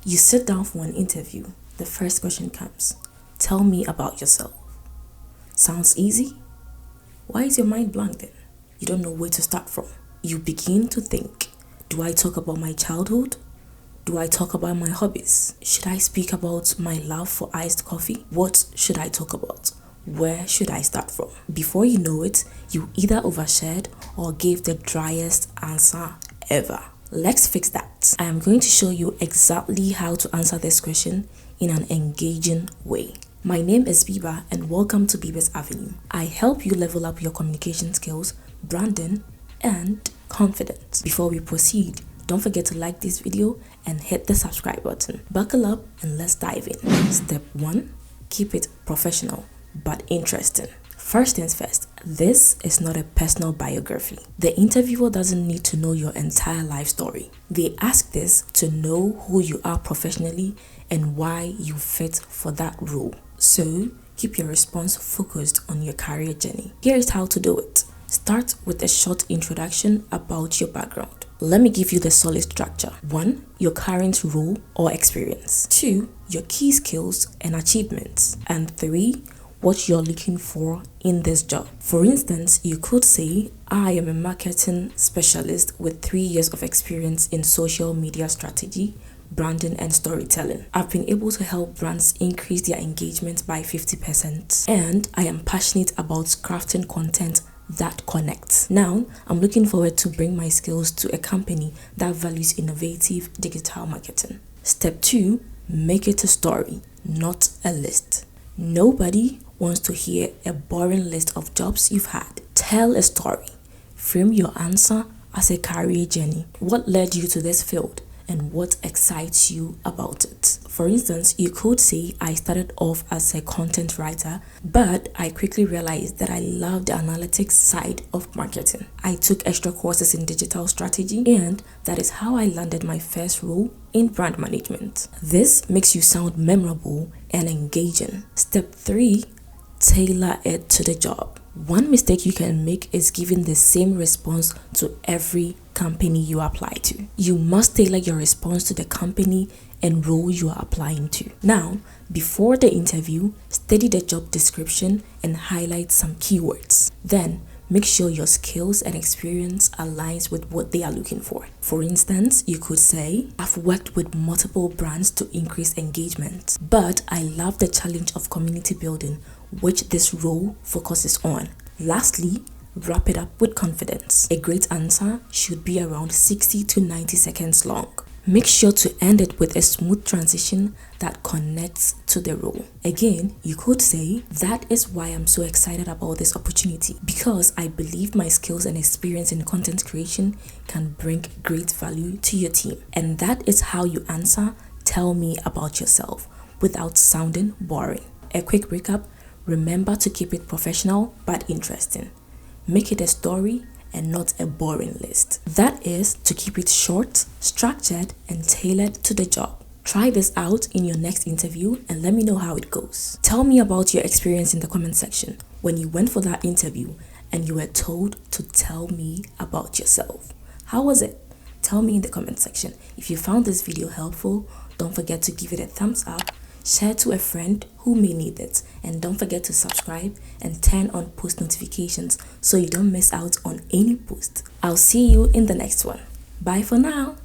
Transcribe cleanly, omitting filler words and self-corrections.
You sit down for an interview. The first question comes, tell me about yourself. Sounds easy? Why is your mind blank then? You don't know where to start from. You begin to think, do I talk about my childhood? Do I talk about my hobbies? Should I speak about my love for iced coffee? What should I talk about? Where should I start from? Before you know it, you either overshared or gave the driest answer ever. Let's fix that. I am going to show you exactly how to answer this question in an engaging way. My name is Biba and welcome to Biba's Avenue. I help you level up your communication skills, branding, and confidence. Before we proceed, don't forget to like this video and hit the subscribe button. Buckle up and let's dive in. Step 1. Keep it professional but interesting. First things first, this is not a personal biography. The interviewer doesn't need to know your entire life story. They ask this to know who you are professionally and why you fit for that role. So, keep your response focused on your career journey. Here's how to do it. Start with a short introduction about your background. Let me give you the solid structure. 1. Your current role or experience. 2. Your key skills and achievements. And 3. What you're looking for in this job. For instance, you could say, I am a marketing specialist with 3 years of experience in social media strategy, branding and storytelling. I've been able to help brands increase their engagement by 50%, and I am passionate about crafting content that connects. Now, I'm looking forward to bring my skills to a company that values innovative digital marketing. Step 2, make it a story, not a list. Nobody wants to hear a boring list of jobs you've had. Tell a story. Frame your answer as a career journey. What led you to this field and what excites you about it? For instance, you could say, I started off as a content writer, but I quickly realized that I love the analytics side of marketing. I took extra courses in digital strategy, and that is how I landed my first role in brand management. This makes you sound memorable and engaging. Step 3, tailor it to the job. One mistake you can make is giving the same response to every company you apply to. You must tailor your response to the company and role you are applying to. Now, before the interview, study the job description and highlight some keywords. Then, make sure your skills and experience aligns with what they are looking for. For instance, you could say, I've worked with multiple brands to increase engagement, but I love the challenge of community building, which this role focuses on. Lastly, wrap it up with confidence. A great answer should be around 60 to 90 seconds long. Make sure to end it with a smooth transition that connects to the role. Again, you could say, that is why I'm so excited about this opportunity, because I believe my skills and experience in content creation can bring great value to your team. And that is how you answer, tell me about yourself, without sounding boring. A quick recap, remember to keep it professional but interesting. Make it a story and not a boring list. That is to keep it short, structured, and tailored to the job. Try this out in your next interview and let me know how it goes. Tell me about your experience in the comment section when you went for that interview and you were told to tell me about yourself. How was it? Tell me in the comment section. If you found this video helpful, don't forget to give it a thumbs up, share to a friend who may need it, and don't forget to subscribe and turn on post notifications so you don't miss out on any post. I'll see you in the next one. Bye for now.